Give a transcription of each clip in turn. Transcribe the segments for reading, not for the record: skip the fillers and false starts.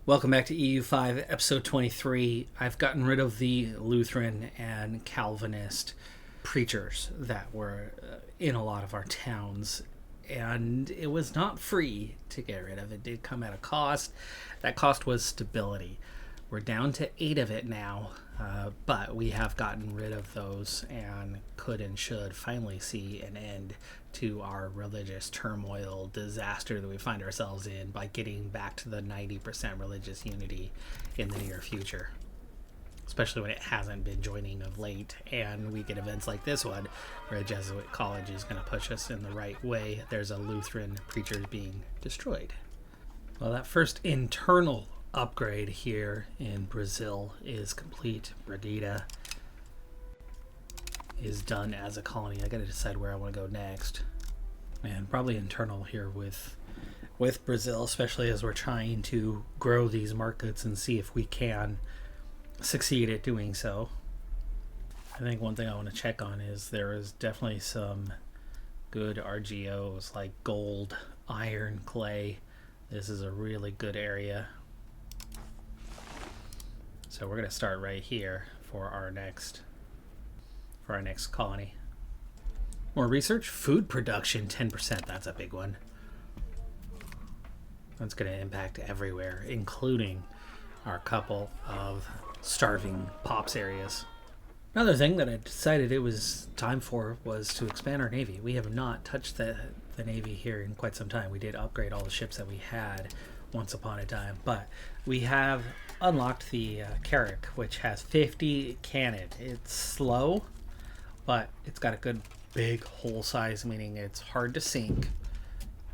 Welcome back to EU5, episode 23. I've gotten rid of the Lutheran and Calvinist preachers that were in a lot of our towns, and it was not free to get rid of. It did come at a cost. That cost was stability. We're down to 8 of it now, but we have gotten rid of those and could and should finally see an end to our religious turmoil disaster that we find ourselves in by getting back to the 90% religious unity in the near future, especially when it hasn't been joining of late, and we get events like this one where a Jesuit college is going to push us in the right way. There's a Lutheran preacher being destroyed. Well, that first internal upgrade here in Brazil is complete. Brigida is done as a colony. I gotta decide where I want to go next, and probably internal here with Brazil, especially as we're trying to grow these markets and see if we can succeed at doing so. I think one thing I want to check on is there is definitely some good RGOs like gold, iron, clay. This is a really good area. So we're going to start right here for our next colony. More research, food production 10%. That's a big one. That's going to impact everywhere, including our couple of starving pops areas. Another thing that I decided it was time for was to expand our navy. We have not touched the navy here in quite some time. We did upgrade all the ships that we had once upon a time, but we have unlocked the Carrack, which has 50 cannon. It's slow, but it's got a good big hull size, meaning it's hard to sink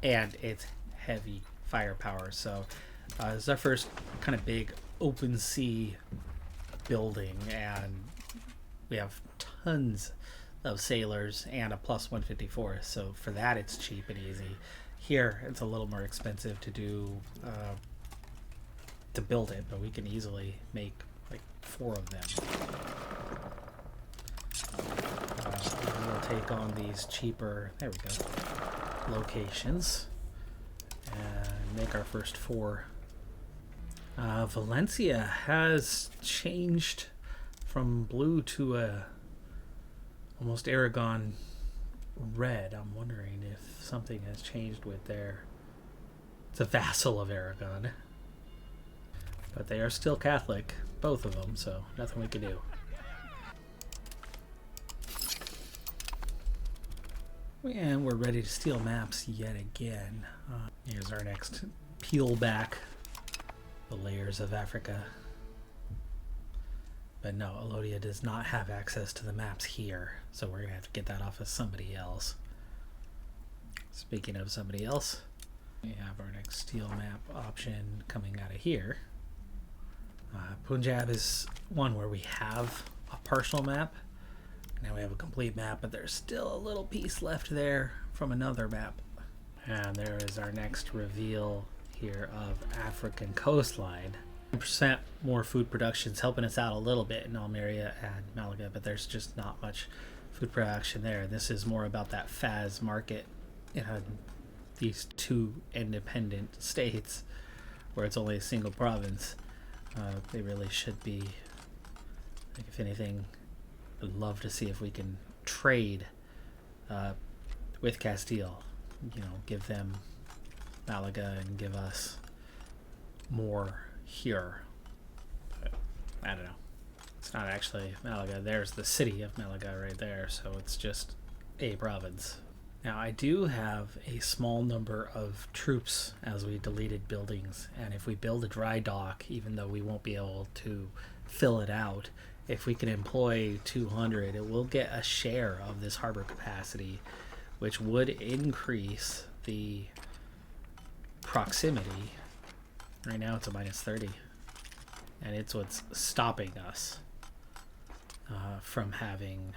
and it's heavy firepower. So it's our first kind of big open sea building, and we have tons of sailors and a plus 154. So for that, it's cheap and easy. Here, it's a little more expensive to do to build it, but we can easily make like 4 of them. We'll take on these cheaper, there we go, locations and make our first 4. Valencia has changed from blue to a almost Aragon red. I'm wondering if something has changed with their... It's a vassal of Aragon, but they are still Catholic, both of them, so nothing we can do. And we're ready to steal maps yet again. Here's our next peel back the layers of Africa. But no, Alodia does not have access to the maps here, so we're going to have to get that off of somebody else. Speaking of somebody else, we have our next steel map option coming out of here. Punjab is one where we have a partial map. Now we have a complete map, but there's still a little piece left there from another map. And there is our next reveal here of African coastline. 10% more food production is helping us out a little bit in Almeria and Malaga, but there's just not much food production there. This is more about that FAS market in these 2 independent states where it's only a single province. They really should be, like, if anything, I'd love to see if we can trade with Castile, give them Malaga and give us more here. But I don't know. It's not actually Malaga. There's the city of Malaga right there, so it's just a province. Now, I do have a small number of troops as we deleted buildings, and if we build a dry dock, even though we won't be able to fill it out, if we can employ 200, it will get a share of this harbor capacity, which would increase the proximity. Right now it's a minus 30, and it's what's stopping us from having...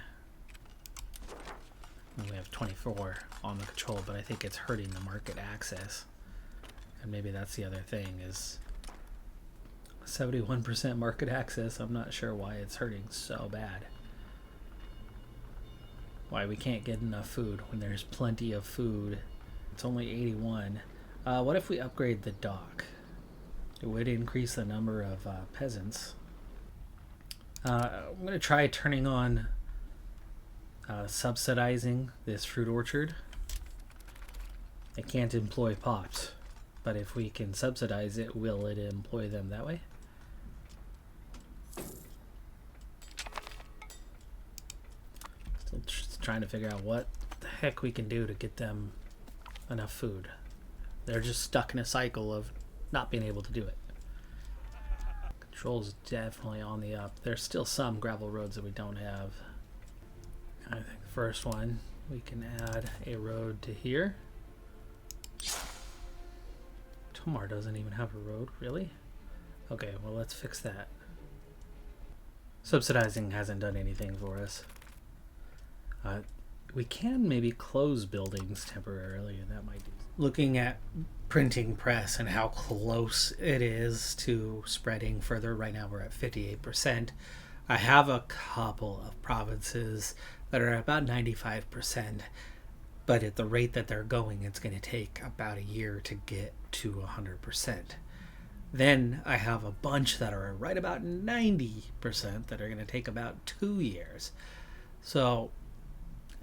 We have 24 on the control, but I think it's hurting the market access. And maybe that's the other thing, is 71% market access. I'm not sure why it's hurting so bad. Why we can't get enough food when there's plenty of food. It's only 81. What if we upgrade the dock? It would increase the number of peasants. I'm going to try turning on subsidizing this fruit orchard. I can't employ pops, but if we can subsidize it, will it employ them that way? Still trying to figure out what the heck we can do to get them enough food. They're just stuck in a cycle of not being able to do it. Control's definitely on the up. There's still some gravel roads that we don't have. I think the first one, we can add a road to here. Tomar doesn't even have a road, really? Okay, well, let's fix that. Subsidizing hasn't done anything for us. We can maybe close buildings temporarily, and that might do. Looking at printing press and how close it is to spreading further, right now we're at 58%. I have a couple of provinces that are about 95%, but at the rate that they're going, it's going to take about a year to get to 100%. Then I have a bunch that are right about 90% that are going to take about 2 years. So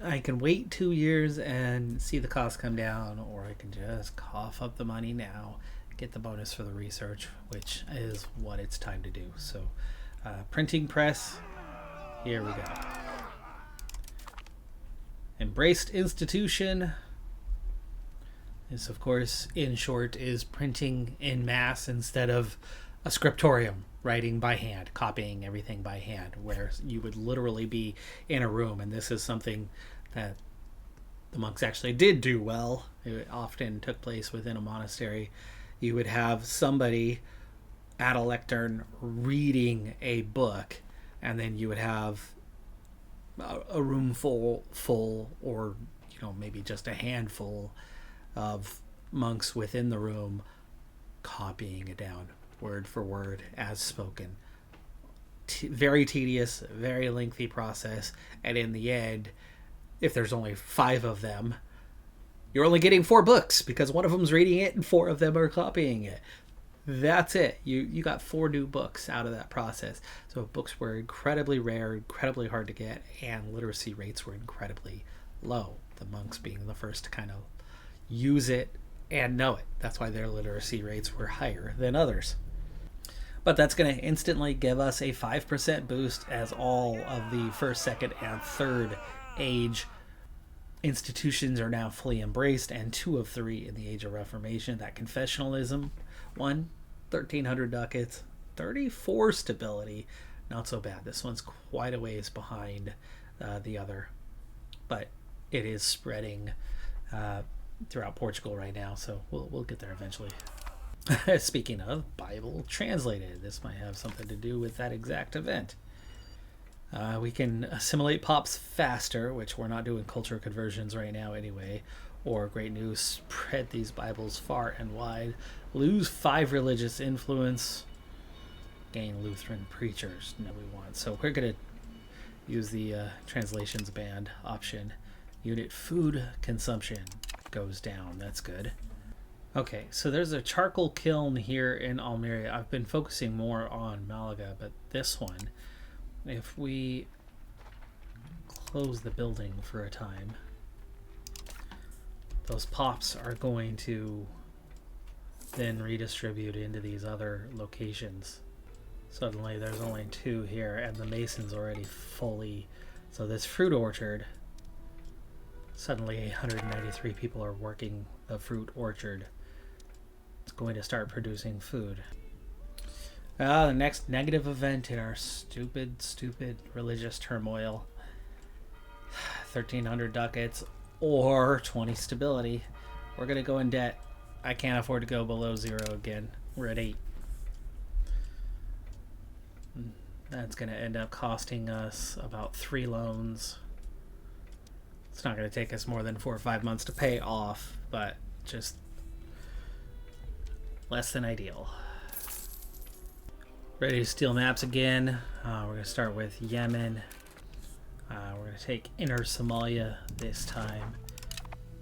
I can wait 2 years and see the cost come down, or I can just cough up the money now, get the bonus for the research, which is what it's time to do. So printing press, here we go. Embraced institution. This, of course, in short, is printing in mass instead of a scriptorium, writing by hand, copying everything by hand, where you would literally be in a room. And this is something that the monks actually did do well. It often took place within a monastery. You would have somebody at a lectern reading a book, and then you would have a room full, or maybe just a handful of monks within the room copying it down word for word as spoken. Very tedious, very lengthy process, and in the end, if there's only 5 of them, you're only getting 4 books because one of them's reading it and 4 of them are copying it. That's it. You got 4 new books out of that process. So books were incredibly rare, incredibly hard to get, and literacy rates were incredibly low. The monks being the first to kind of use it and know it. That's why their literacy rates were higher than others. But that's going to instantly give us a 5% boost as all of the first, second, and third age institutions are now fully embraced, and 2 of 3 in the Age of Reformation. That confessionalism one, 1,300 ducats, 34 stability. Not so bad. This one's quite a ways behind the other, but it is spreading throughout Portugal right now, so we'll get there eventually. Speaking of Bible translated, this might have something to do with that exact event. We can assimilate pops faster, which we're not doing culture conversions right now anyway. Or great news, spread these Bibles far and wide. Lose 5 religious influence. Gain Lutheran preachers. No, we want. So we're going to use the translations band option. Unit food consumption goes down. That's good. Okay, so there's a charcoal kiln here in Almeria. I've been focusing more on Malaga, but this one, if we close the building for a time, those pops are going to then redistribute into these other locations. Suddenly there's only 2 here, and the mason's already fully. So this fruit orchard, suddenly 193 people are working the fruit orchard. It's going to start producing food. The next negative event in our stupid religious turmoil. 1,300 ducats or 20 stability. We're going to go in debt. I can't afford to go below 0 again. We're at 8. That's going to end up costing us about 3 loans. It's not going to take us more than 4 or 5 months to pay off, but just less than ideal. Ready to steal maps again. We're going to start with Yemen. We're going to take Inner Somalia this time.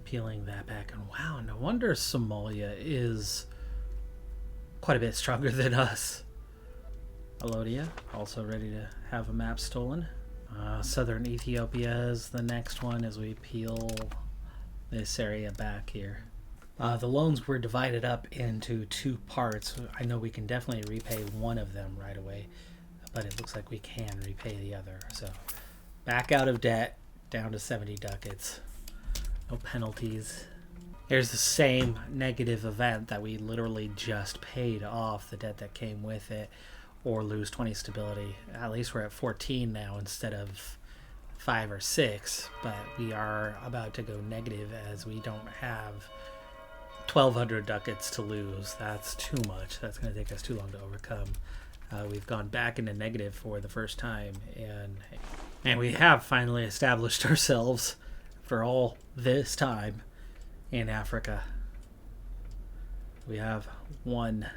Peeling that back. And wow, no wonder Somalia is quite a bit stronger than us. Alodia, also ready to have a map stolen. Southern Ethiopia is the next one as we peel this area back here. The loans were divided up into 2 parts. I know we can definitely repay one of them right away, but it looks like we can repay the other. So back out of debt, down to 70 ducats. No penalties. Here's the same negative event that we literally just paid off the debt that came with it, or lose 20 stability. At least we're at 14 now instead of 5 or 6, but we are about to go negative as we don't have 1,200 ducats to lose. That's too much. That's going to take us too long to overcome. We've gone back into negative for the first time, and we have finally established ourselves for all this time in Africa. We have one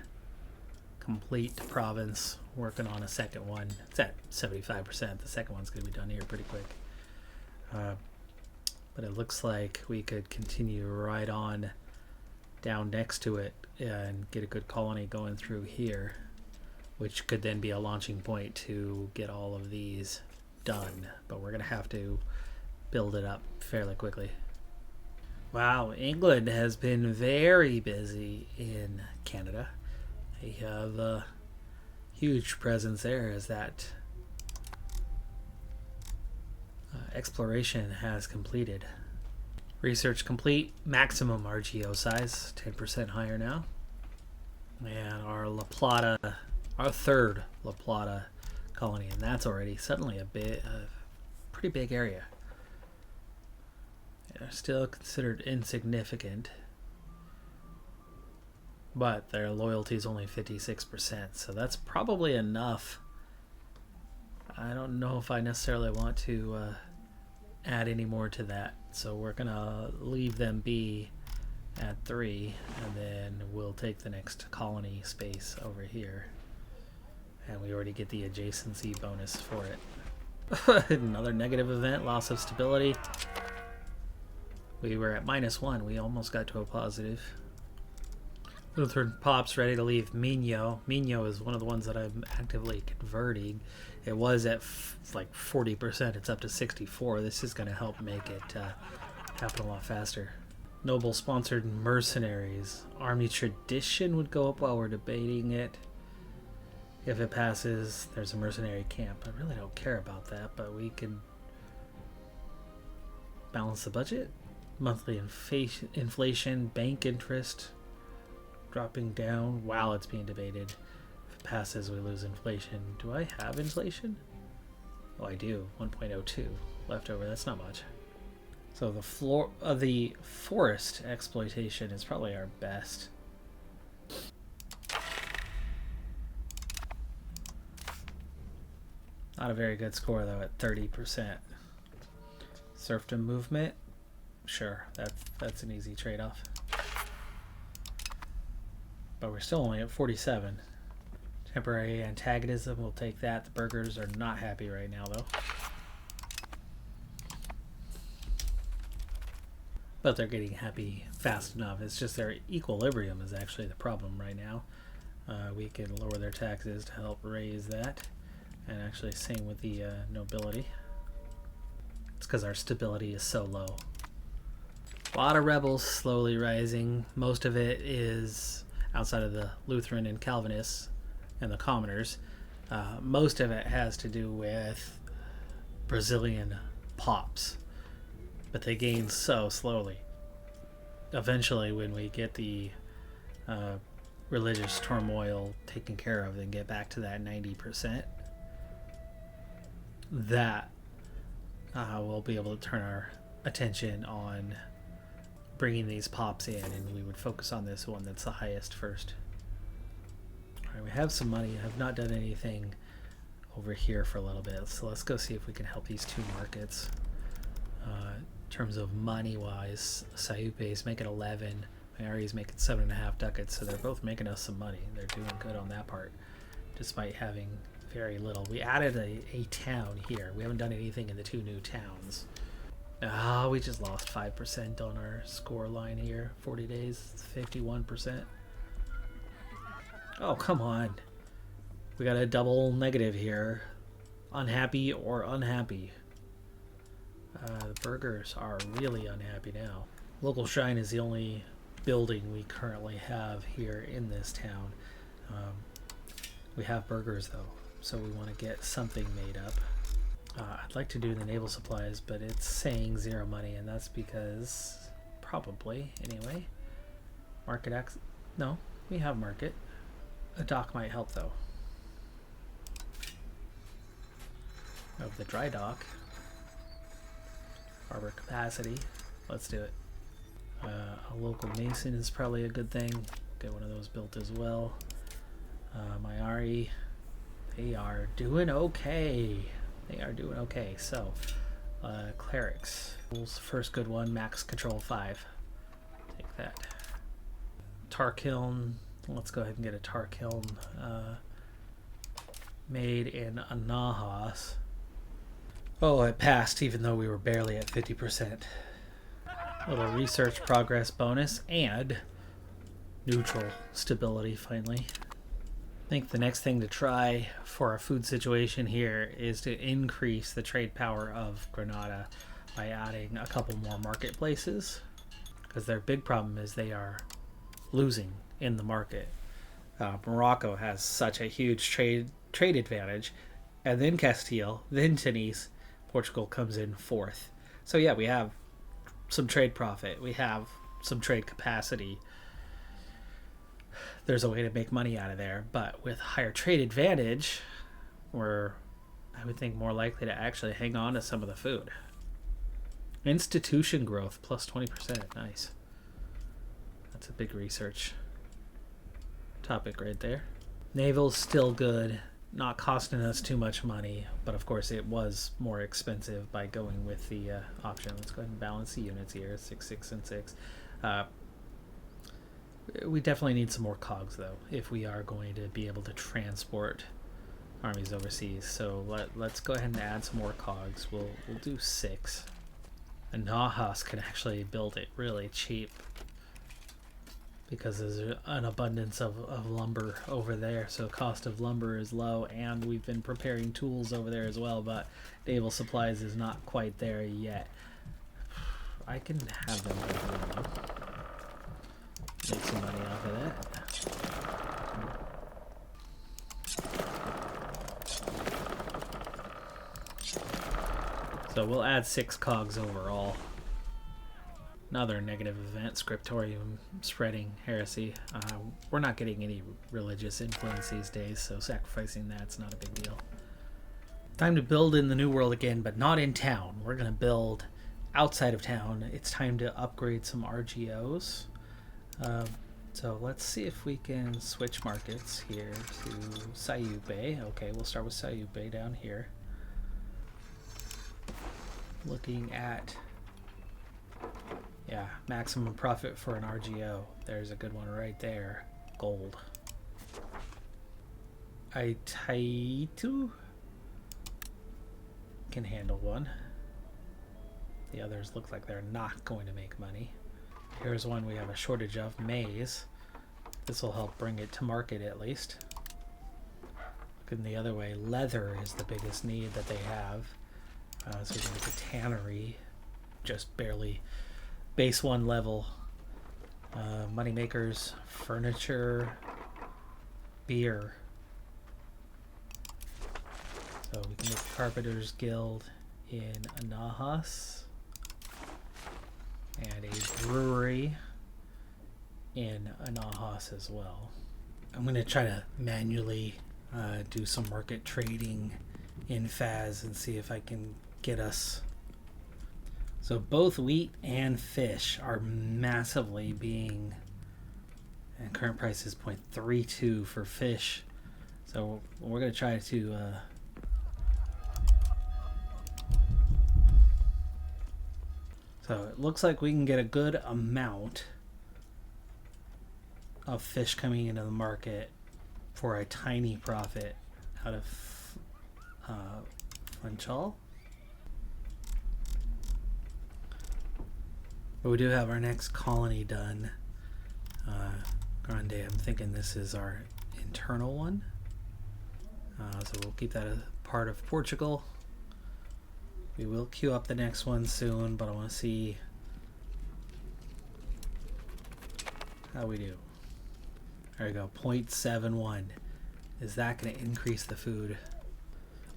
complete province, working on a second one. It's at 75%. The second one's going to be done here pretty quick. But it looks like we could continue right on down next to it and get a good colony going through here, which could then be a launching point to get all of these done. But we're going to have to build it up fairly quickly. Wow, England has been very busy in Canada. They have a huge presence there as that exploration has completed. Research complete. Maximum RGO size, 10% higher now. And our La Plata, our third La Plata colony, and that's already suddenly a pretty big area. They're still considered insignificant, but their loyalty is only 56%, so that's probably enough. I don't know if I necessarily want to add any more to that, so we're gonna leave them be at 3, and then we'll take the next colony space over here, and we already get the adjacency bonus for it. Another negative event, loss of stability. We were at -1. We almost got to a positive. Lutheran Pop's ready to leave Minho. Minho is one of the ones that I'm actively converting. It was at like 40%. It's up to 64. This is going to help make it happen a lot faster. Noble sponsored mercenaries. Army tradition would go up while we're debating it. If it passes, there's a mercenary camp. I really don't care about that, but we can balance the budget. Monthly inflation, bank interest dropping down while it's being debated. If it passes, we lose inflation. Do I have inflation? Oh, I do. 1.02 left over. That's not much. So the forest exploitation is probably our best. Not a very good score though at 30%. Serfdom movement. Sure, that's an easy trade-off. But we're still only at 47. Temporary antagonism, we'll take that. The burghers are not happy right now, though. But they're getting happy fast enough. It's just their equilibrium is actually the problem right now. We can lower their taxes to help raise that. And actually, same with the nobility. It's because our stability is so low. A lot of rebels slowly rising. Most of it is outside of the Lutheran and Calvinists and the commoners. Most of it has to do with Brazilian pops, but they gain so slowly. Eventually, when we get the religious turmoil taken care of and get back to that 90%, that we'll be able to turn our attention on bringing these pops in, and we would focus on this one that's the highest first. Alright, we have some money. I have not done anything over here for a little bit, so let's go see if we can help these two markets. In terms of money wise, Sayupe is making 11, Mayari is making 7.5 ducats, so they're both making us some money. They're doing good on that part despite having very little. We added a town here. We haven't done anything in the 2 new towns. We just lost 5% on our score line here. 40 days, 51%. Oh, come on. We got a double negative here. Unhappy or unhappy. The burgers are really unhappy now. Local Shrine is the only building we currently have here in this town. We have burgers though, so we want to get something made up. I'd like to do the naval supplies, but it's saying 0 money, and that's because, probably, anyway. Market access? No, we have market. A dock might help though. Of the dry dock. Harbor capacity. Let's do it. A local mason is probably a good thing. Get one of those built as well. Mayari, they are doing okay. They are doing okay. So, clerics. First good one, max control 5. Take that. Tar kiln. Let's go ahead and get a tar kiln made in Anahas. Oh, it passed even though we were barely at 50%. A little research progress bonus and neutral stability finally. I think the next thing to try for our food situation here is to increase the trade power of Granada by adding a couple more marketplaces, because their big problem is they are losing in the market. Morocco has such a huge trade advantage, and then Castile, then Tunis. Portugal comes in 4th. So yeah, we have some trade profit. We have some trade capacity. There's a way to make money out of there, but with higher trade advantage, we're, I would think, more likely to actually hang on to some of the food. Institution growth plus 20%. Nice. That's a big research topic right there. Naval's still good. Not costing us too much money, but of course it was more expensive by going with the option. Let's go ahead and balance the units here, 6, 6, and 6. We definitely need some more cogs though, if we are going to be able to transport armies overseas. So let's go ahead and add some more cogs. We'll do 6. And Nahas can actually build it really cheap, because there's an abundance of lumber over there, so cost of lumber is low, and we've been preparing tools over there as well, but naval supplies is not quite there yet. I can have them go though. Make some money off of that. So we'll add 6 cogs overall. Another negative event, scriptorium spreading heresy. We're not getting any religious influence these days, so sacrificing that's not a big deal. Time to build in the New World again, but not in town. We're going to build outside of town. It's time to upgrade some RGOs. So let's see if we can switch markets here to Sayube. Okay, we'll start with Sayube down here. Looking at... yeah, maximum profit for an RGO. There's a good one right there. Gold. Aitaitu can handle one. The others look like they're not going to make money. Here's one we have a shortage of, maize. This will help bring it to market at least. Looking the other way, leather is the biggest need that they have. So we can get the tannery, just barely base 1 level. Money makers, furniture, beer. So we can make the Carpenters Guild in Anahas, and a brewery in Anahas as well. I'm going to try to manually do some market trading in Faz and see if I can get us. So both wheat and fish are massively being, and current price is 0.32 for fish. So we're going to try to so it looks like we can get a good amount of fish coming into the market for a tiny profit out of Funchal. But we do have our next colony done. Grande, I'm thinking this is our internal one. So we'll keep that a part of Portugal. We will queue up the next one soon, but I want to see how we do. There we go, 0.71. Is that going to increase the food?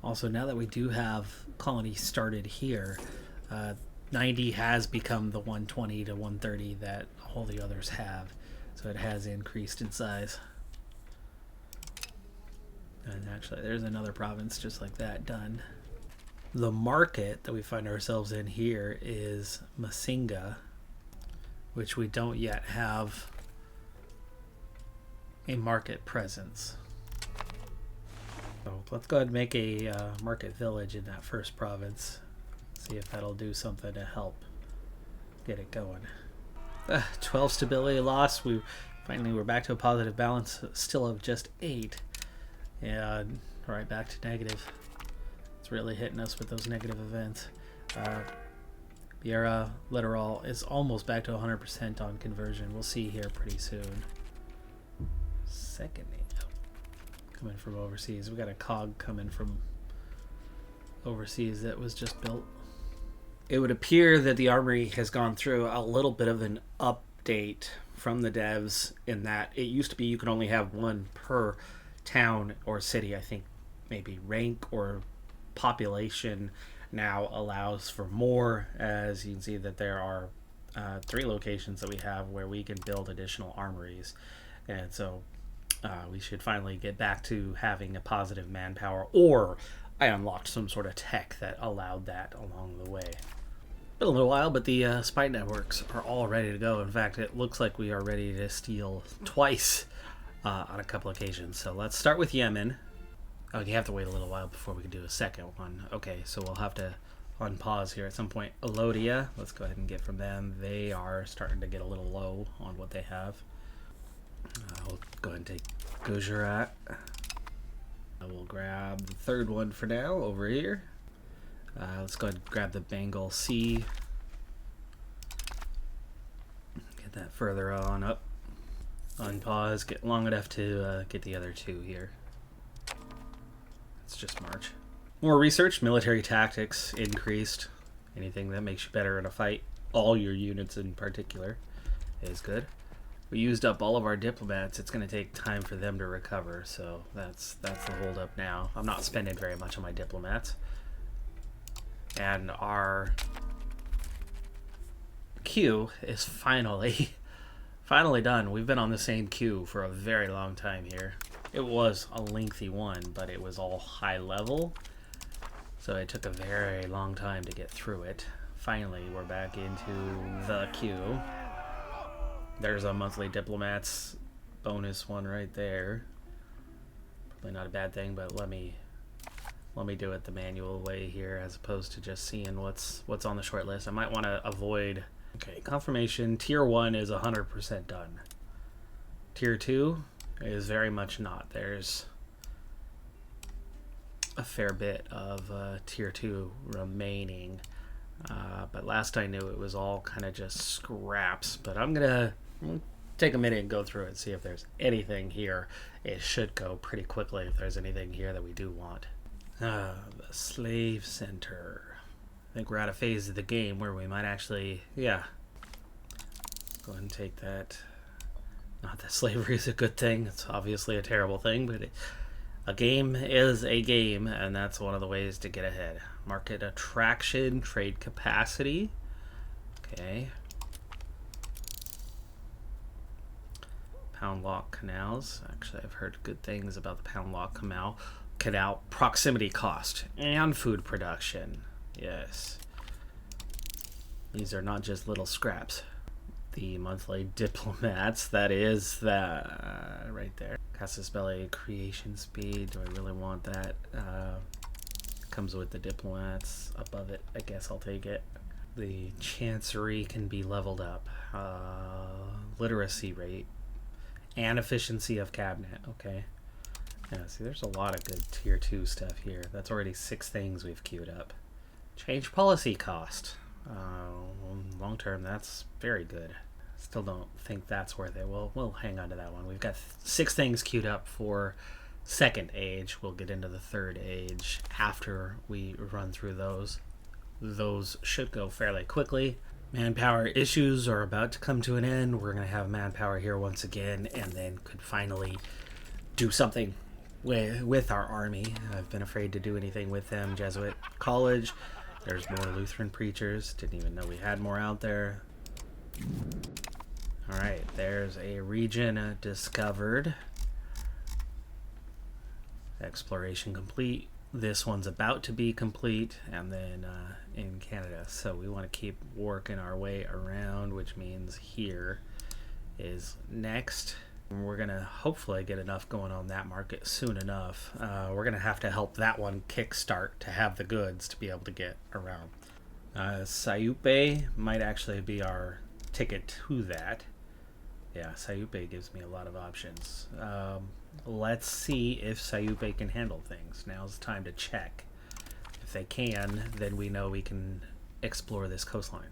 Also, now that we do have colony started here, 90 has become the 120 to 130 that all the others have. So it has increased in size. And actually, there's another province just like that done. The market that we find ourselves in here is Masinga, which we don't yet have a market presence. So let's go ahead and make a market village in that first province. See if that'll do something to help get it going. 12 stability loss. We're back to a positive balance, still of just 8. And right back to negative. It's really hitting us with those negative events. Biera Literal is almost back to 100% on conversion. We'll see here pretty soon. Second coming from overseas. We got a cog coming from overseas that was just built. It would appear that the armory has gone through a little bit of an update from the devs in that it used to be you could only have one per town or city. I think maybe rank or population now allows for more, as you can see that there are 3 locations that we have where we can build additional armories. And so we should finally get back to having a positive manpower, or I unlocked some sort of tech that allowed that along the way. Been a little while, but the spy networks are all ready to go. In fact, it looks like we are ready to steal twice on a couple occasions. So let's start with Yemen. Oh, you have to wait a little while before we can do a second one. Okay, so we'll have to unpause here at some point. Elodia, let's go ahead and get from them. They are starting to get a little low on what they have. We'll go ahead and take Gujarat. I will grab the third one for now over here. Let's go ahead and grab the Bengal Sea. Get that further on up. Unpause, get long enough to get the other 2 here. It's just March. More research, military tactics increased. Anything that makes you better in a fight, all your units in particular, is good. We used up all of our diplomats. It's going to take time for them to recover, so that's the hold up now. I'm not spending very much on my diplomats. And our queue is finally done. We've been on the same queue for a very long time here. It was a lengthy one, but it was all high level, so it took a very long time to get through it. Finally, we're back into the queue. There's a monthly diplomats bonus one right there. Probably not a bad thing, but let me do it the manual way here as opposed to just seeing what's on the short list. I might want to avoid. Okay, confirmation. Tier 1 is 100% done. Tier 2 is very much not. There's a fair bit of Tier 2 remaining. But last I knew it was all kind of just scraps. But I'm gonna take a minute and go through it and see if there's anything here. It should go pretty quickly if there's anything here that we do want. The Slave Center. I think we're at a phase of the game where we might actually, yeah. Go ahead and take that. Not that slavery is a good thing. It's obviously a terrible thing, but a game is a game, and that's one of the ways to get ahead. Market attraction, trade capacity. Okay. Pound Lock canals. Actually, I've heard good things about the Pound Lock canal. Proximity cost and food production. Yes. These are not just little scraps. The monthly diplomats, that is that right there. Casus Belli creation speed. Do I really want that? Comes with the diplomats above it. I guess I'll take it. The chancery can be leveled up. Literacy rate and efficiency of cabinet. Okay. Yeah, see, there's a lot of good tier 2 stuff here. That's already 6 things we've queued up. Change policy cost. Long term, that's very good. Still don't think that's worth it. We'll hang on to that one. We've got 6 things queued up for second age. We'll get into the third age after we run through those. Those should go fairly quickly. Manpower issues are about to come to an end. We're going to have manpower here once again, and then could finally do something with our army. I've been afraid to do anything with them. Jesuit College. There's more Lutheran preachers. Didn't even know we had more out there. Alright, there's a region discovered. Exploration complete. This one's about to be complete, and then in Canada. So we want to keep working our way around, which means here is next. We're going to hopefully get enough going on that market soon enough. We're going to have to help that one kickstart to have the goods to be able to get around. Sayupe might actually be our ticket to that. Yeah, Sayupe gives me a lot of options. Let's see if Sayupe can handle things. Now's the time to check. If they can, then we know we can explore this coastline.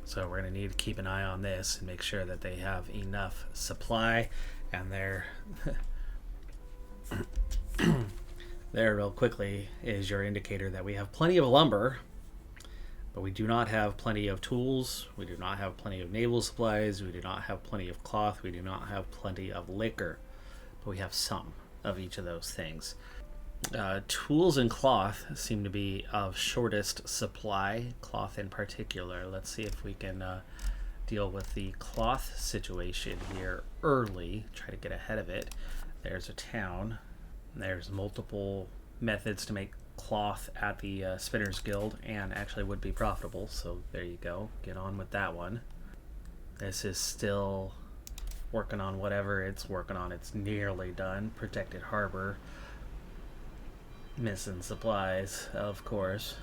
So we're going to need to keep an eye on this and make sure that they have enough supply. And there real quickly is your indicator that we have plenty of lumber, but we do not have plenty of tools. We do not have plenty of naval supplies. We do not have plenty of cloth. We do not have plenty of liquor, but we have some of each of those things. Tools and cloth seem to be of shortest supply, cloth in particular. Let's see if we can deal with the cloth situation here early, try to get ahead of it. There's a town. There's multiple methods to make cloth at the Spinners Guild, and actually would be profitable, so there you go. Get on with that one. This is still working on whatever it's working on. It's nearly done. Protected harbor. Missing supplies, of course.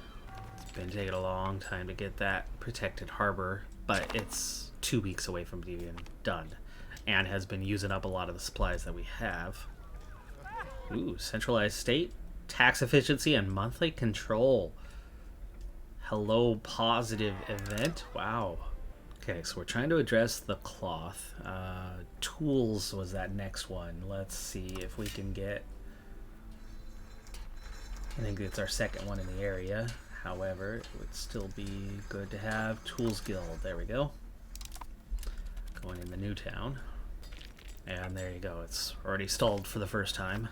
It's been taking a long time to get that protected harbor, but it's 2 weeks away from being done, and has been using up a lot of the supplies that we have. Ooh, centralized state, tax efficiency, and monthly control. Hello, positive event. Wow. Okay, so we're trying to address the cloth. Tools was that next one. Let's see if we can get... I think it's our second one in the area. However, it would still be good to have Tools Guild. There we go. Going in the new town. And there you go. It's already stalled for the first time.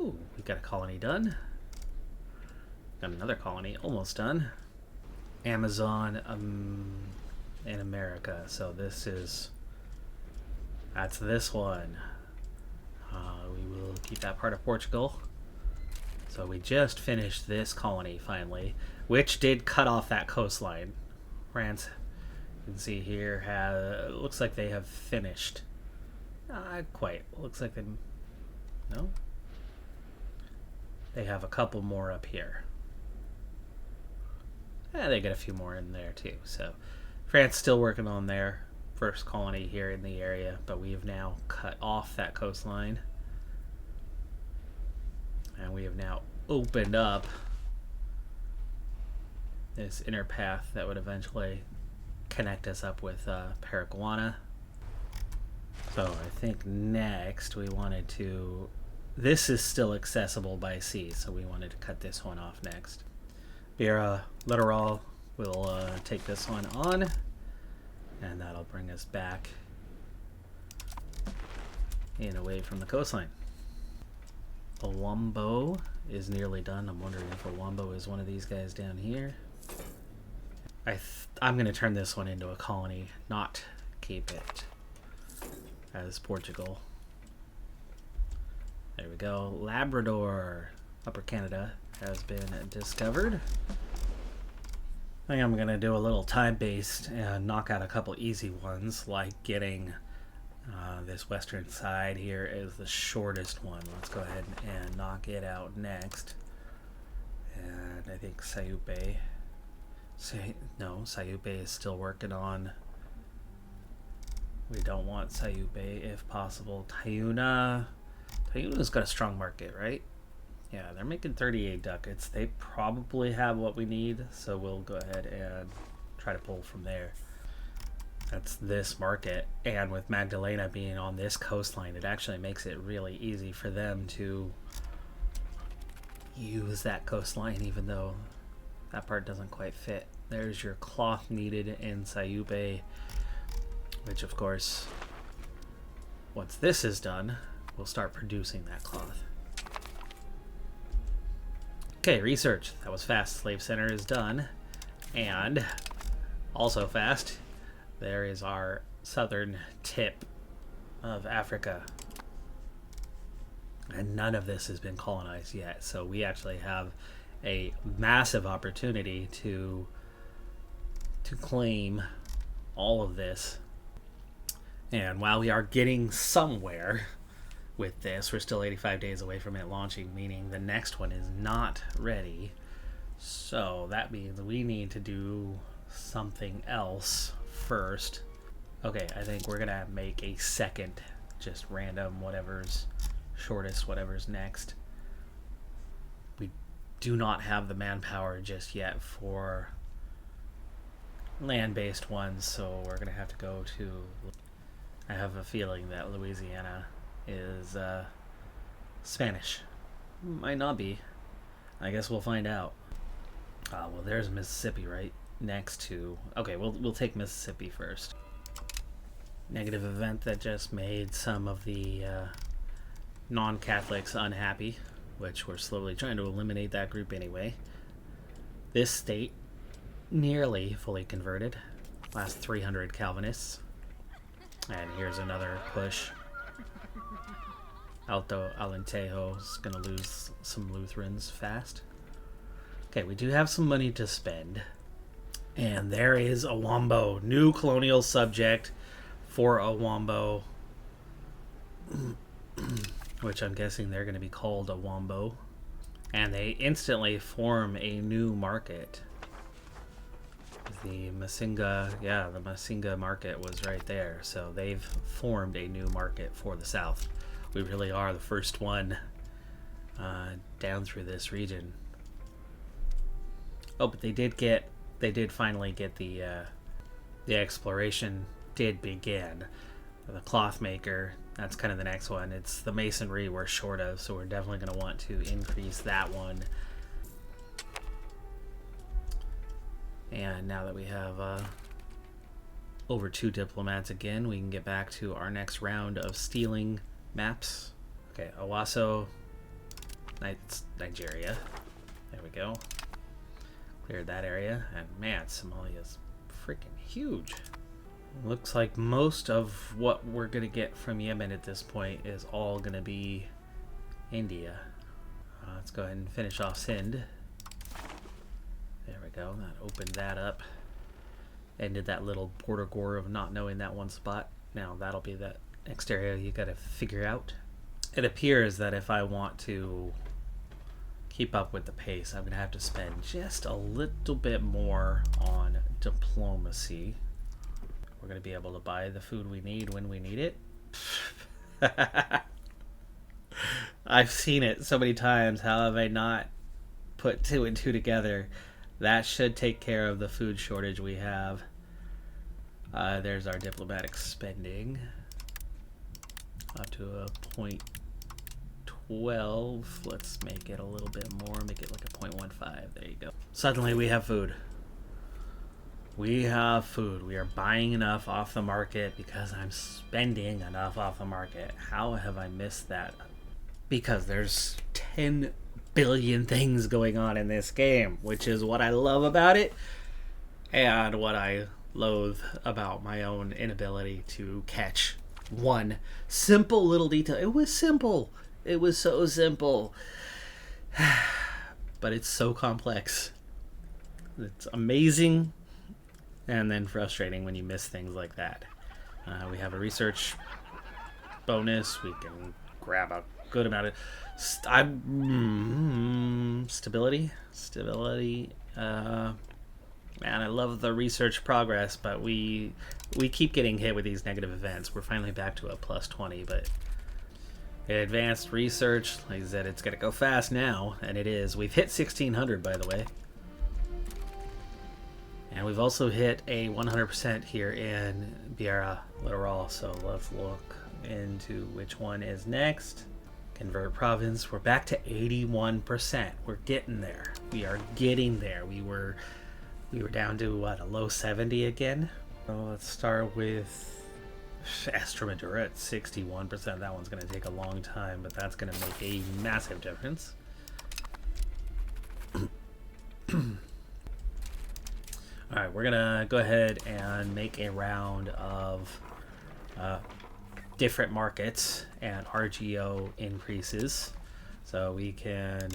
Ooh, we got a colony done. Got another colony almost done. Amazon in America. So this is... That's this one. We will keep that part of Portugal. So we just finished this colony finally, which did cut off that coastline. France, you can see here, looks like they have finished. Not quite. Looks like they... No? They have a couple more up here. They got a few more in there too. So France still working on their first colony here in the area, but we have now cut off that coastline. And we have now opened up this inner path that would eventually connect us up with Paraguay. So I think next we wanted to... This is still accessible by sea, so we wanted to cut this one off next. Beira Littoral will take this one on, and that'll bring us back in away from the coastline. Wombo is nearly done. I'm wondering if a Wombo is one of these guys down here. I'm going to turn this one into a colony, not keep it as Portugal. There we go. Labrador, Upper Canada, has been discovered. I think I'm going to do a little time-based and knock out a couple easy ones, like getting this western side here is the shortest one. Let's go ahead and knock it out next. And I think Sayupe... Sayupe is still working on... We don't want Sayupe if possible. Tayuna... Tayuna's got a strong market, right? Yeah, they're making 38 ducats. They probably have what we need, so we'll go ahead and try to pull from there. That's this market, and with Magdalena being on this coastline, it actually makes it really easy for them to use that coastline, even though that part doesn't quite fit. There's your cloth needed in Sayupe, which of course, once this is done, we'll start producing that cloth. Okay, research. That was fast. Slave Center is done. And also fast, there is our southern tip of Africa. And none of this has been colonized yet, so we actually have a massive opportunity to claim all of this. And while we are getting somewhere with this, we're still 85 days away from it launching, meaning the next one is not ready. So that means we need to do something else first. Okay, I think we're gonna make a second, just random, whatever's shortest, whatever's next. We do not have the manpower just yet for land-based ones, so we're gonna have to go to... I have a feeling that Louisiana is Spanish. Might not be. I guess we'll find out. Well, there's Mississippi right next to... Okay, we'll take Mississippi first. Negative event that just made some of the non-Catholics unhappy, which we're slowly trying to eliminate that group anyway. This state nearly fully converted. Last 300 Calvinists. And here's another push. Alto Alentejo is going to lose some Lutherans fast. Okay, we do have some money to spend. And there is Owambo. New colonial subject for Owambo. Which I'm guessing they're going to be called Owambo. And they instantly form a new market. The Masinga, yeah, the Masinga market was right there. So they've formed a new market for the South. We really are the first one down through this region. Oh, but they did finally get the exploration did begin. The cloth maker, that's kind of the next one. It's the masonry we're short of, so we're definitely going to want to increase that one. And now that we have over 2 diplomats again, we can get back to our next round of stealing maps. Okay, Owasso, Nigeria. There we go. Cleared that area. And man, Somalia's freaking huge. Looks like most of what we're going to get from Yemen at this point is all going to be India. Let's go ahead and finish off Sind. There we go. That opened that up. Ended that little border gore of not knowing that one spot. Now that'll be that next area you got to figure out. It appears that if I want to keep up with the pace, I'm going to have to spend just a little bit more on diplomacy. We're going to be able to buy the food we need when we need it. I've seen it so many times. How have I not put 2 and 2 together? That should take care of the food shortage we have. There's our diplomatic spending. Up to a point 12. Let's make it a little bit more. Make it like a 0.15. There you go. Suddenly we have food. We have food. We are buying enough off the market because I'm spending enough off the market. How have I missed that? Because there's 10 billion things going on in this game, which is what I love about it and what I loathe about my own inability to catch one simple little detail. It was simple. It was so simple. But it's so complex. It's amazing and then frustrating when you miss things like that. We have a research bonus. We can grab a good amount of stability. Man, I love the research progress, but we keep getting hit with these negative events. We're finally back to a plus 20, but advanced research, like I said, it's gonna go fast now, and it is. We've hit 1600, by the way. And we've also hit a 100% here in Beira Litoral, so let's look into which one is next. Convert province, we're back to 81%. We're getting there. We are getting there. We were down to what, a low 70 again? So let's start with Extremadura at 61%. That one's going to take a long time, but that's going to make a massive difference. Alright, we're gonna go ahead and make a round of different markets and RGO increases. So we can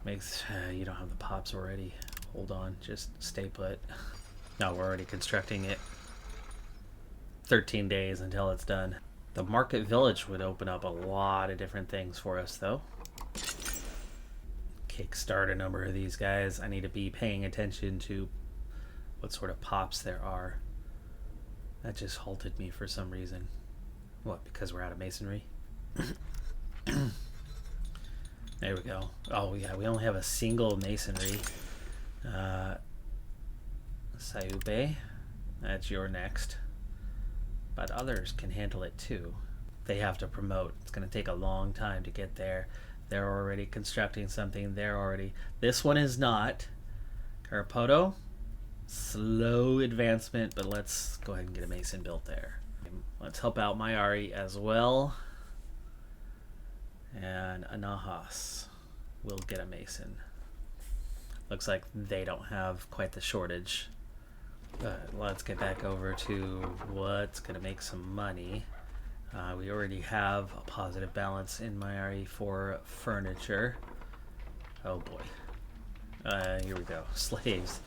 make... you don't have the pops already. Hold on, just stay put. No, we're already constructing it. 13 days until it's done. The market village would open up a lot of different things for us though. Kickstart a number of these guys. I need to be paying attention to what sort of pops there are. That just halted me for some reason. What, because we're out of masonry? There we go. Oh yeah, we only have a single masonry. Sayube, that's your next. But others can handle it too. They have to promote. It's going to take a long time to get there. They're already constructing something. They're already... This one is not. Carapoto, slow advancement, but let's go ahead and get a mason built there. Let's help out Mayari as well. And Anajas will get a mason. Looks like they don't have quite the shortage. But let's get back over to what's going to make some money. We already have a positive balance in Mayari for furniture. Oh boy. Here we go. Slaves.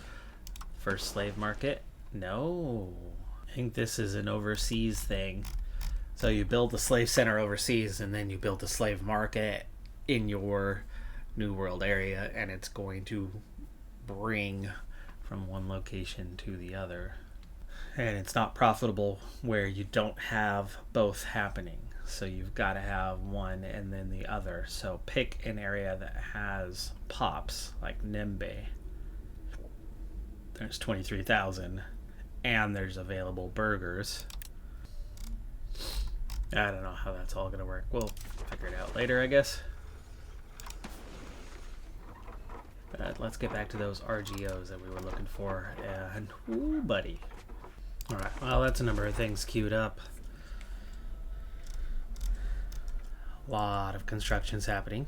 First slave market. No. I think this is an overseas thing. So you build the slave center overseas and then you build the slave market in your New World area, and it's going to bring from one location to the other. And it's not profitable where you don't have both happening. So you've got to have one and then the other. So pick an area that has pops, like Nembe. There's 23,000. And there's available burgers. I don't know how that's all going to work. We'll figure it out later, I guess. But let's get back to those RGOs that we were looking for. And, ooh, buddy. Alright, well, that's a number of things queued up. A lot of constructions happening.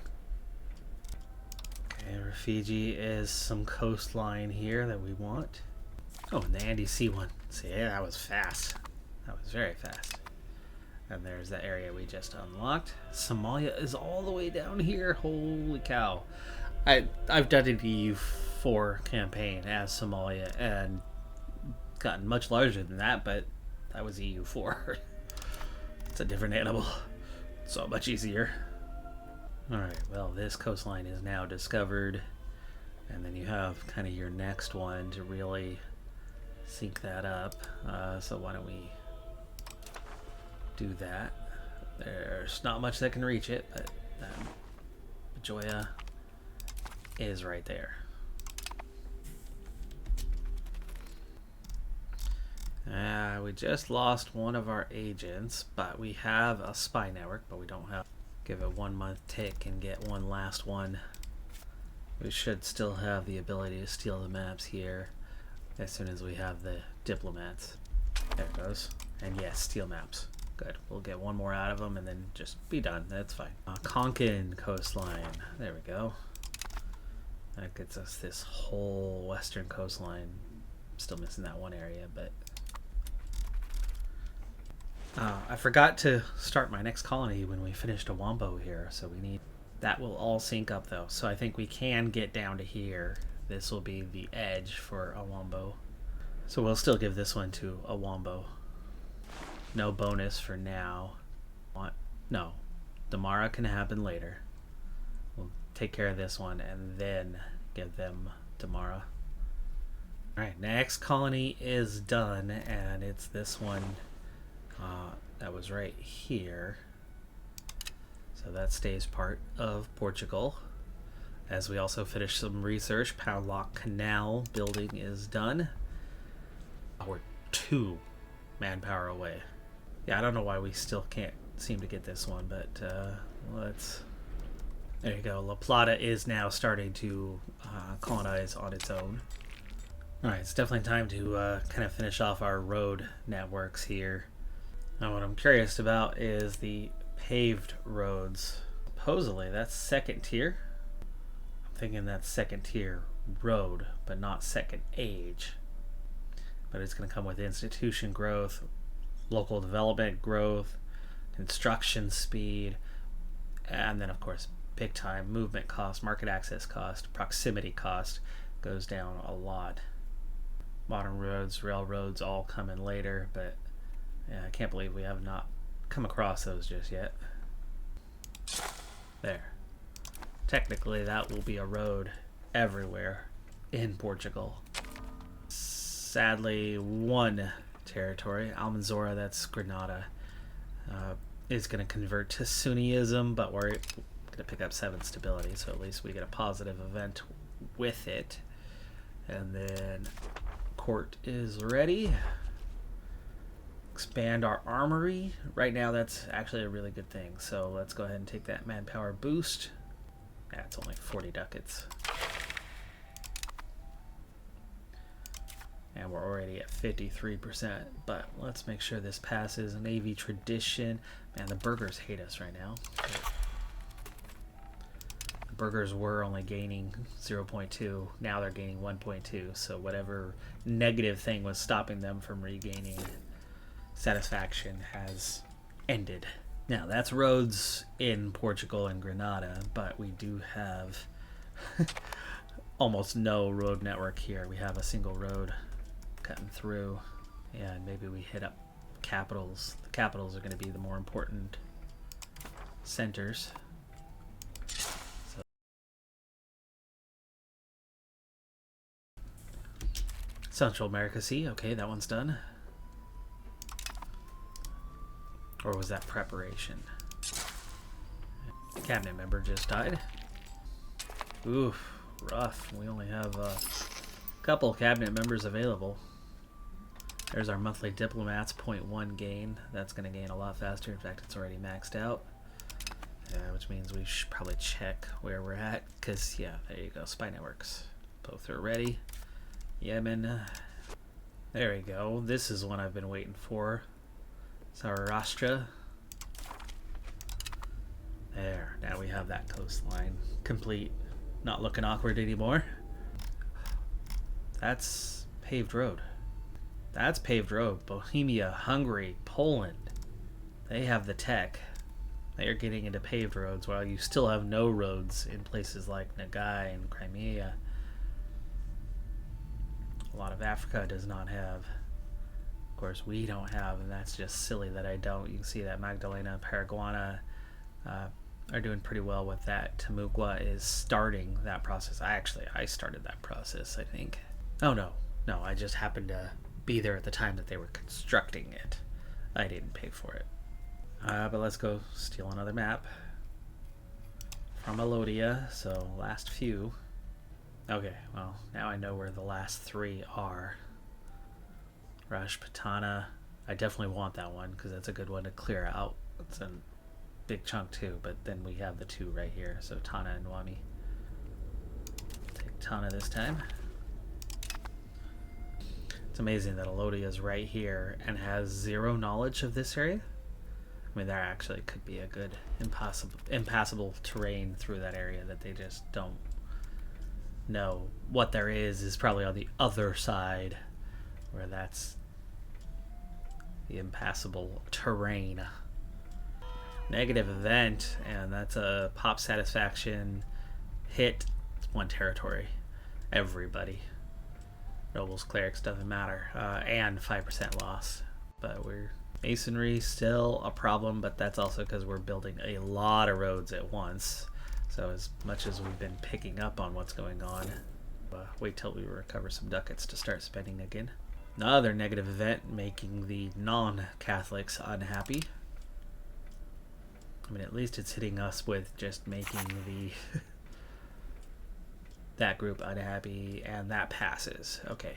Okay, Rafiji is some coastline here that we want. Oh, and the Andes Sea one. See, yeah, that was fast. That was very fast. And there's that area we just unlocked. Somalia is all the way down here. Holy cow. I've done an EU4 campaign as Somalia and gotten much larger than that, but that was EU4. It's a different animal. So much easier. Alright, well, this coastline is now discovered. And then you have kind of your next one to really sync that up. So why don't we do that? There's not much that can reach it, but Joya is right there. We just lost one of our agents, but we have a spy network, but we don't have. Give it 1 month tick and get one last one. We should still have the ability to steal the maps here as soon as we have the diplomats. There it goes. And yes, steal maps. Good. We'll get one more out of them and then just be done. That's fine. Konkan coastline. There we go. That gets us this whole western coastline. Still missing that one area, but I forgot to start my next colony when we finished a Wombo here, so we need... That will all sync up though, so I think we can get down to here. This will be the edge for a Wombo. So we'll still give this one to a Wombo. No bonus for now. No, Damara can happen later. We'll take care of this one and then give them Damara. Alright, next colony is done, and it's this one that was right here. So that stays part of Portugal. As we also finish some research, Poundlock Canal building is done. We're 2 manpower away. Yeah, I don't know why we still can't seem to get this one, but let's... There you go. La Plata is now starting to colonize on its own. Alright, it's definitely time to kind of finish off our road networks here. Now what I'm curious about is the paved roads. Supposedly that's second tier. I'm thinking that's second tier road, but not second age. But it's going to come with institution growth, local development growth, construction speed, and then of course big time movement cost, market access cost, proximity cost goes down a lot. Modern roads, railroads all come in later, but yeah, I can't believe we have not come across those just yet. There. Technically that will be a road everywhere in Portugal. Sadly, one territory, Almanzora, that's Granada, is going to convert to Sunniism, but we're going to pick up 7 stability, so at least we get a positive event with it. And then court is ready. Expand our armory. Right now that's actually a really good thing, so let's go ahead and take that manpower boost. Yeah, it's only 40 ducats. And we're already at 53%, but let's make sure this passes. Navy tradition. Man, the burghers hate us right now. The burghers were only gaining 0.2. Now they're gaining 1.2. So whatever negative thing was stopping them from regaining satisfaction has ended. Now that's roads in Portugal and Granada, but we do have almost no road network here. We have a single road cutting through, and maybe we hit up capitals. The capitals are going to be the more important centers. So Central America Sea, okay, that one's done. Or was that preparation? Cabinet member just died. Oof, rough. We only have a couple cabinet members available. There's our monthly diplomats, 0.1 gain. That's going to gain a lot faster. In fact, it's already maxed out. Which means we should probably check where we're at. Because, yeah, there you go. Spy networks. Both are ready. Yemen. There we go. This is one I've been waiting for. Saurashtra. There. Now we have that coastline complete. Not looking awkward anymore. That's paved road. That's paved road. Bohemia, Hungary, Poland. They have the tech. They are getting into paved roads while you still have no roads in places like Nagai and Crimea. A lot of Africa does not have. Of course, we don't have, and that's just silly that I don't. You can see that Magdalena and Paraguana are doing pretty well with that. Tamugua is starting that process. I started that process, I think. Oh, no, I just happened to be there at the time that they were constructing it. I didn't pay for it. But let's go steal another map from Elodia. So last few. Okay, well, now I know where the last 3 are. Rajputana. I definitely want that one because that's a good one to clear out. It's a big chunk too, but then we have the 2 right here. So Tana and Wami. Take Tana this time. It's amazing that Elodia is right here and has 0 knowledge of this area. I mean, there actually could be a good impassable terrain through that area that they just don't know. What there is probably on the other side, where that's the impassable terrain. Negative event, and that's a pop satisfaction hit. It's 1 territory. Everybody. Nobles, clerics, doesn't matter. And 5% loss. But we're... Masonry still a problem, but that's also because we're building a lot of roads at once. So as much as we've been picking up on what's going on, wait till we recover some ducats to start spending again. Another negative event making the non-Catholics unhappy. I mean, at least it's hitting us with just making the that group unhappy, and that passes. Okay.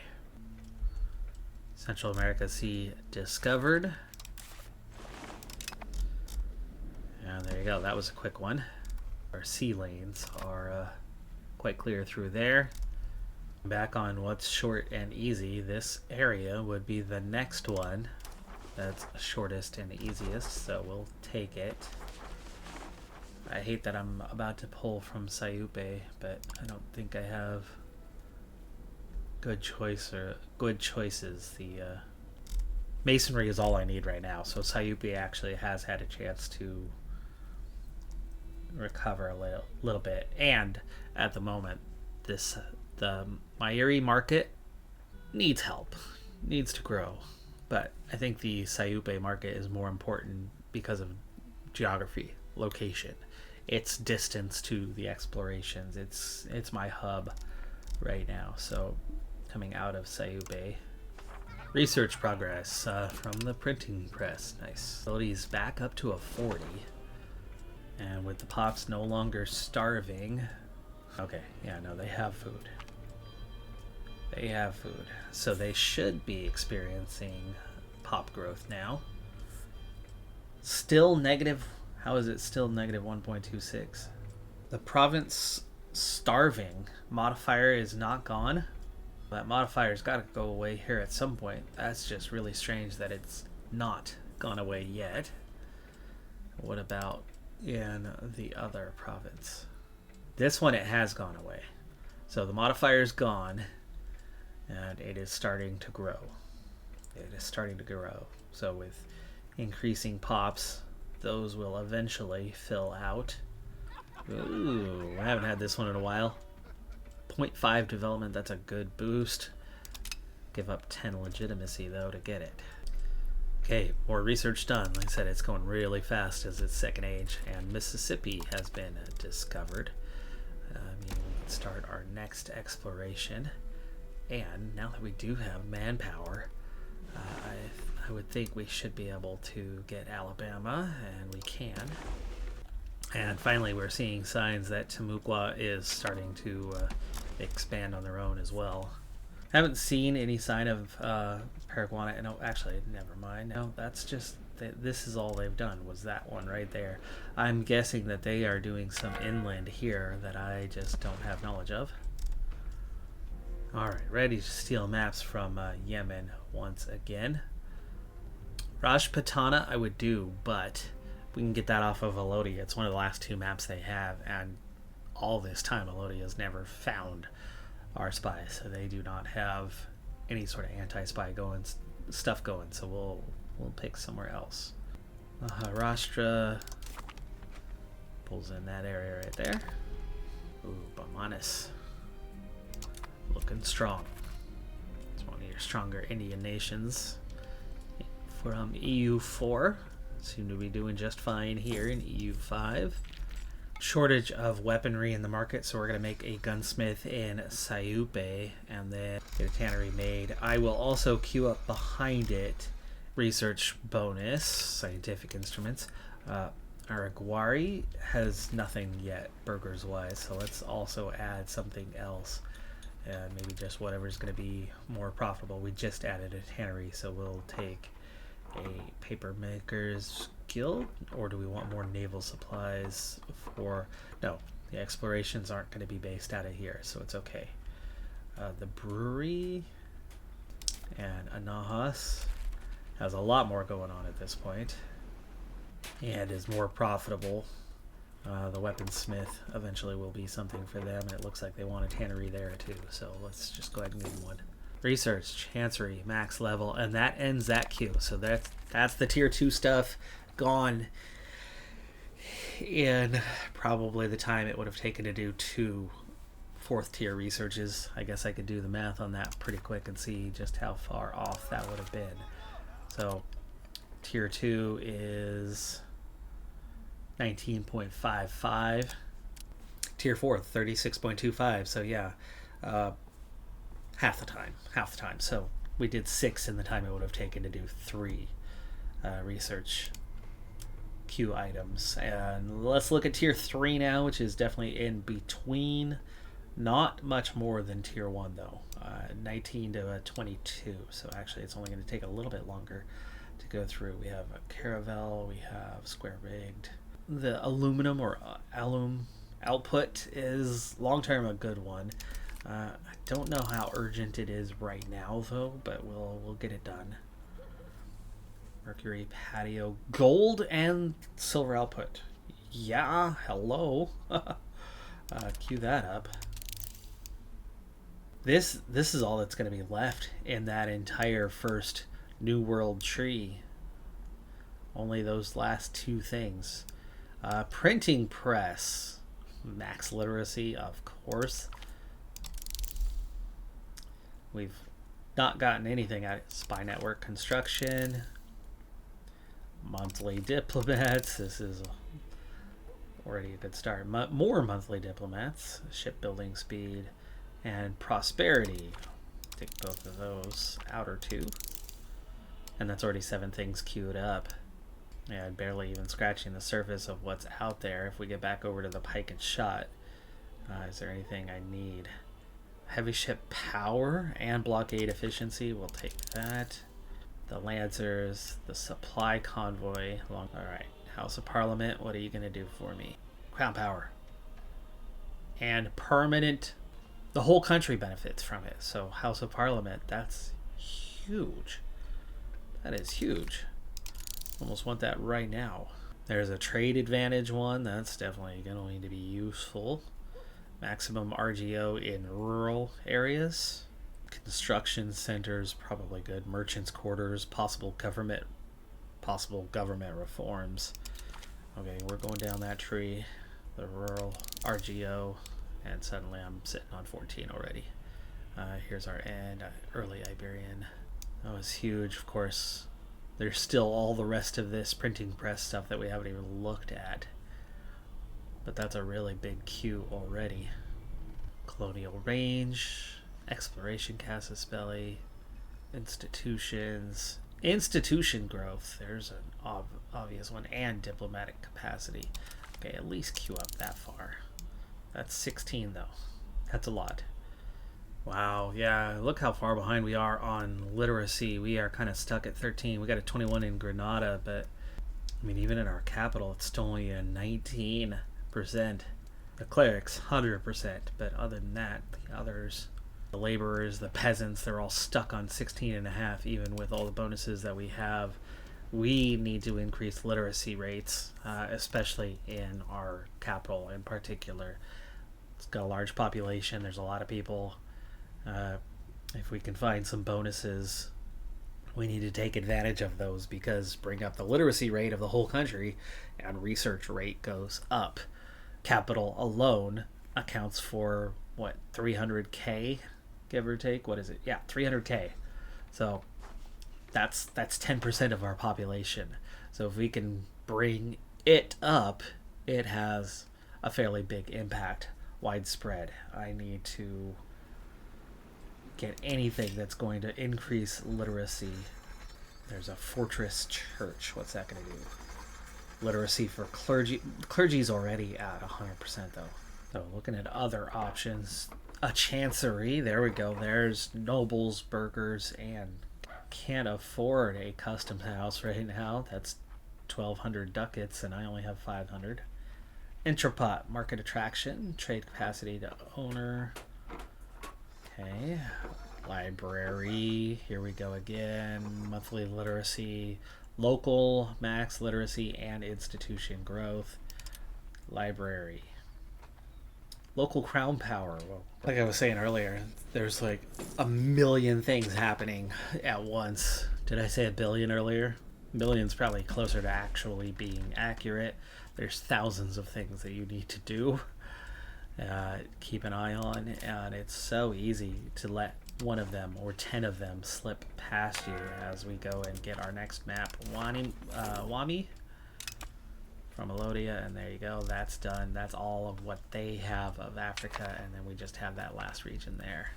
Central America Sea discovered. And there you go. That was a quick one. Our sea lanes are quite clear through there. Back on what's short and easy, this area would be the next one that's shortest and easiest, so we'll take it. I hate that I'm about to pull from Sayupe, but I don't think I have good choices. The masonry is all I need right now, so Sayupe actually has had a chance to recover a little bit, and at the moment the Mayuri market needs help, needs to grow, but I think the Sayupe market is more important because of geography, location, its distance to the explorations. It's my hub right now. So coming out of Sayupe, research progress from the printing press. Nice. Abilities back up to a 40. And with the pops no longer starving. Okay, yeah, no, they have food. They have food. So they should be experiencing pop growth now. Still negative. How is it still negative 1.26? The province starving modifier is not gone. That modifier's got to go away here at some point. That's just really strange that it's not gone away yet. What about in the other province? This one, it has gone away. So the modifier's gone, and it is starting to grow. It is starting to grow. So with increasing pops, those will eventually fill out. Ooh, I haven't had this one in a while. 0.5 development, that's a good boost. Give up 10 legitimacy, though, to get it. Okay, more research done. Like I said, it's going really fast as its second age, and Mississippi has been discovered. We can start our next exploration. And now that we do have manpower, I would think we should be able to get Alabama, and we can. And finally, we're seeing signs that Timucua is starting to expand on their own as well. Haven't seen any sign of Paraguay. No, actually, never mind. No, that's just, this is all they've done, was that one right there. I'm guessing that they are doing some inland here that I just don't have knowledge of. Alright, ready to steal maps from Yemen once again. Rajputana I would do, but we can get that off of Elodie. It's one of the last two maps they have, and all this time Elodie has never found our spies, so they do not have any sort of anti-spy stuff going, so we'll pick somewhere else. Maharashtra pulls in that area right there. Ooh, Bamanis. Looking strong. It's one of your stronger Indian nations. From EU4. Seem to be doing just fine here in EU5. Shortage of weaponry in the market, so we're going to make a gunsmith in Sayupe and then get a tannery made. I will also queue up behind it research bonus, scientific instruments. Araguari has nothing yet burgers wise, so let's also add something else. Maybe just whatever's going to be more profitable. We just added a tannery, so we'll take a paper maker's guild, or do we want more naval supplies for... No, the explorations aren't going to be based out of here, so it's okay. The brewery and Anajas has a lot more going on at this point and is more profitable. The weaponsmith eventually will be something for them, and it looks like they want a tannery there too, so let's just go ahead and give them one. Research, Chancery, max level, and that ends that queue. So that's the tier 2 stuff gone in probably the time it would have taken to do 2 4th tier researches. I guess I could do the math on that pretty quick and see just how far off that would have been. So tier 2 is 19.55. Tier 4, 36.25. So yeah, half the time. So we did 6 in the time it would have taken to do 3 research queue items. And let's look at tier 3 now, which is definitely in between Not much more than tier 1 though. 19 to 22, so actually it's only going to take a little bit longer to go through. We have a caravel, we have square rigged. The aluminum or alum output is long term a good one. I don't know how urgent it is right now though, but we'll get it done. Mercury patio, gold and silver output. Yeah, hello. Cue that up. This is all that's going to be left in that entire first New World tree. Only those last two things. Printing press. Max literacy, of course. We've not gotten anything at Spy Network construction. Monthly diplomats. This is already a good start. More monthly diplomats. Shipbuilding speed. And prosperity. Take both of those. Outer two. And that's already 7 things queued up. Yeah, barely even scratching the surface of what's out there. If we get back over to the pike and shot, is there anything I need? Heavy ship power and blockade efficiency. We'll take that. The Lancers, the supply convoy. Alright, House of Parliament, what are you going to do for me? Crown power. And permanent. The whole country benefits from it. So House of Parliament, that's huge. That is huge. Almost want that right now. There's a trade advantage one. That's definitely going to be useful. Maximum RGO in rural areas. Construction centers, probably good. Merchants' quarters, possible government reforms. Okay, we're going down that tree. The rural RGO. And suddenly I'm sitting on 14 already. Here's our end. Early Iberian. That was huge, of course. There's still all the rest of this printing press stuff that we haven't even looked at. But that's a really big queue already. Colonial range, exploration casus belli, institutions, institution growth. There's an obvious one, and diplomatic capacity. Okay, at least queue up that far. That's 16 though. That's a lot. Wow, yeah, look how far behind we are on literacy. We are kind of stuck at 13. We got a 21 in Granada, but I mean, even in our capital, it's still only a 19%. The clerics, 100%, but other than that, the others, the laborers, the peasants, they're all stuck on 16.5, even with all the bonuses that we have. We need to increase literacy rates, especially in our capital in particular. It's got a large population. There's a lot of people. If we can find some bonuses, we need to take advantage of those, because bring up the literacy rate of the whole country and research rate goes up. Capital alone accounts for, what, 300K, give or take? What is it? Yeah, 300K. So that's 10% of our population. So if we can bring it up, it has a fairly big impact, widespread. I need to get anything that's going to increase literacy. There's a fortress church. What's that going to do? Literacy for clergy. Clergy's already at 100% though. So looking at other options, a chancery. There we go. There's nobles, burghers, and can't afford a custom house right now. That's 1,200 ducats, and I only have 500. Intrapot, market attraction, trade capacity to owner. Okay, library, here we go again. Monthly literacy, local max literacy, and institution growth. Library. Local crown power. Well, like I was saying earlier, there's like a million things happening at once. Did I say a billion earlier? Million's probably closer to actually being accurate. There's thousands of things that you need to do. Keep an eye on, and it's so easy to let one of them or 10 of them slip past you as we go and get our next map. Wami from Elodia, and there you go. That's done. That's all of what they have of Africa, and then we just have that last region there.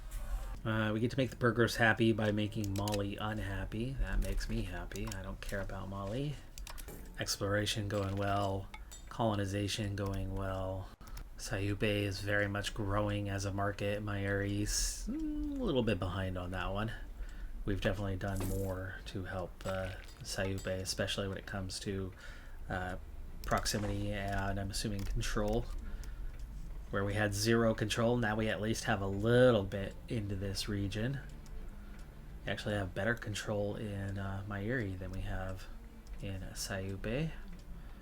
We get to make the burghers happy by making Mali unhappy. That makes me happy. I don't care about Mali. Exploration going well. Colonization going well. Sayupe is very much growing as a market. My area's a little bit behind on that one. We've definitely done more to help Sayupe, especially when it comes to proximity and I'm assuming control. Where we had 0 control, now we at least have a little bit into this region. We actually have better control in Mairi than we have in Sayupe.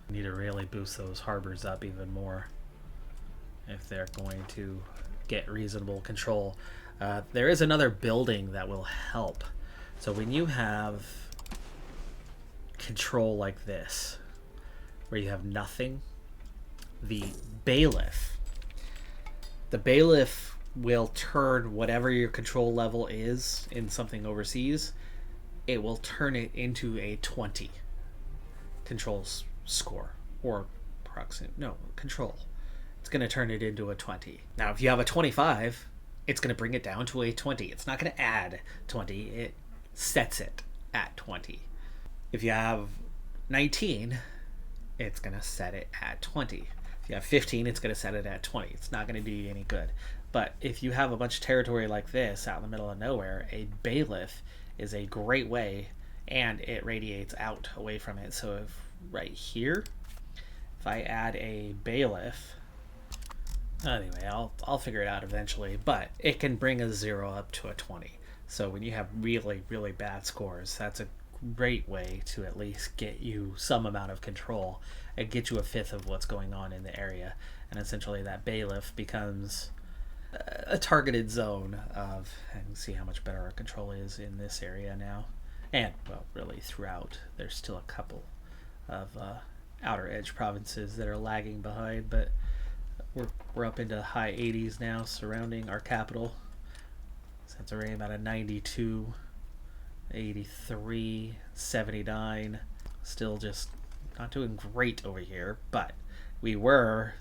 We need to really boost those harbors up even more if they're going to get reasonable control. There is another building that will help. So when you have control like this, where you have nothing, the bailiff will turn whatever your control level is in something overseas, it will turn it into a 20 control score or control. It's going to turn it into a 20. Now, if you have a 25, it's going to bring it down to a 20. It's not going to add 20. It sets it at 20. If you have 19, it's going to set it at 20. If you have 15, it's going to set it at 20. It's not going to do you any good. But if you have a bunch of territory like this out in the middle of nowhere, a bailiff is a great way, and it radiates out away from it. So if right here, if I add a bailiff, anyway, I'll figure it out eventually, but it can bring a 0 up to a 20. So when you have really, really bad scores, that's a great way to at least get you some amount of control and get you a fifth of what's going on in the area. And essentially that bailiff becomes a targeted zone of, and see how much better our control is in this area now. And, well, really throughout. There's still a couple of outer edge provinces that are lagging behind, but we're up into high 80s now surrounding our capital. Since we're about a 92, 83, 79. Still just not doing great over here, but we were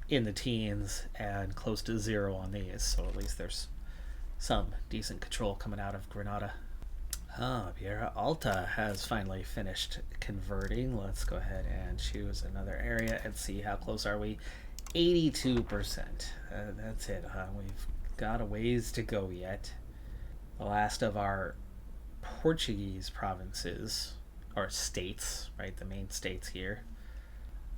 in the teens and close to 0 on these, so at least there's some decent control coming out of Granada. Piera Alta has finally finished converting. Let's go ahead and choose another area and see how close are we. 82%. That's it, huh? We've got a ways to go yet. The last of our Portuguese provinces, or states, right? The main states here.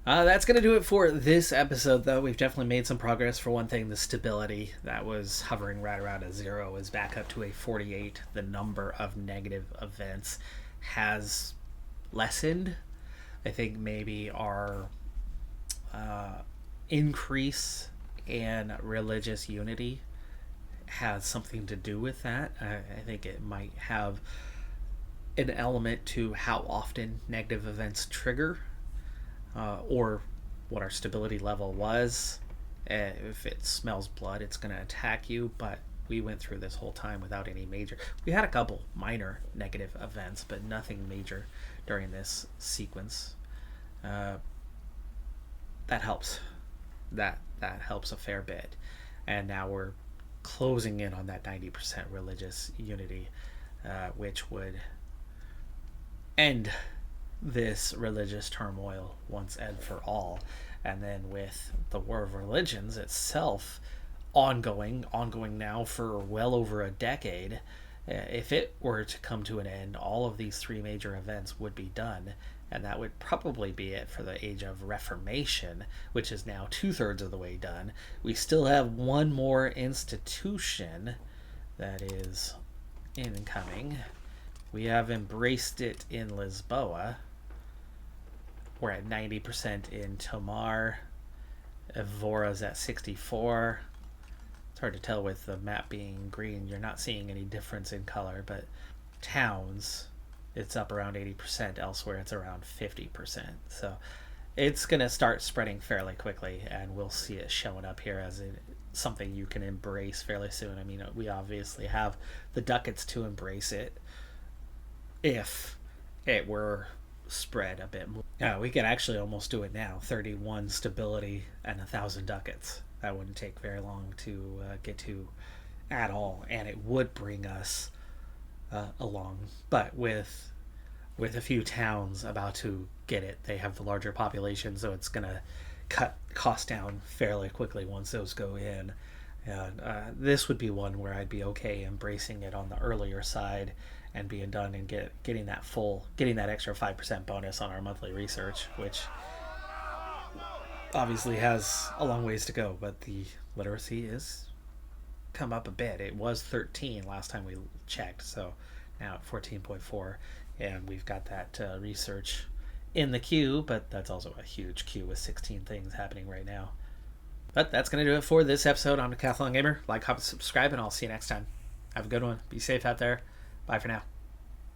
That's going to do it for this episode, though. We've definitely made some progress. For one thing, the stability that was hovering right around a 0 is back up to a 48. The number of negative events has lessened. I think maybe our increase in religious unity has something to do with that. I think it might have an element to how often negative events trigger, or what our stability level was. If it smells blood, it's going to attack you, but we went through this whole time without any major. We had a couple minor negative events, but nothing major during this sequence. That helps. That helps a fair bit. And now we're closing in on that 90% religious unity, which would end this religious turmoil once and for all. And then with the War of Religions itself ongoing now for well over a decade, if it were to come to an end, all of these 3 major events would be done, and that would probably be it for the Age of Reformation, which is now 2/3 of the way done. We still have one more institution that is incoming. We have embraced it in Lisboa. We're at 90% in Tomar. Evora's at 64. It's hard to tell with the map being green. You're not seeing any difference in color, but towns, it's up around 80%. Elsewhere, it's around 50%. So it's going to start spreading fairly quickly, and we'll see it showing up here as something you can embrace fairly soon. I mean, we obviously have the ducats to embrace it if it were spread a bit more. Yeah, we could actually almost do it now. 31 stability and 1,000 ducats. That wouldn't take very long to get to at all, and it would bring us along. But with a few towns about to get it, they have the larger population, so it's gonna cut costs down fairly quickly once those go in. And this would be one where I'd be okay embracing it on the earlier side and being done and getting that extra 5% bonus on our monthly research, which obviously has a long ways to go, but the literacy is come up a bit. It was 13 last time we checked, so now at 14.4, and we've got that research in the queue, but that's also a huge queue with 16 things happening right now. But that's going to do it for this episode. I'm Decathlon Gamer. Like, comment, subscribe, and I'll see you next time. Have a good one. Be safe out there. Bye for now.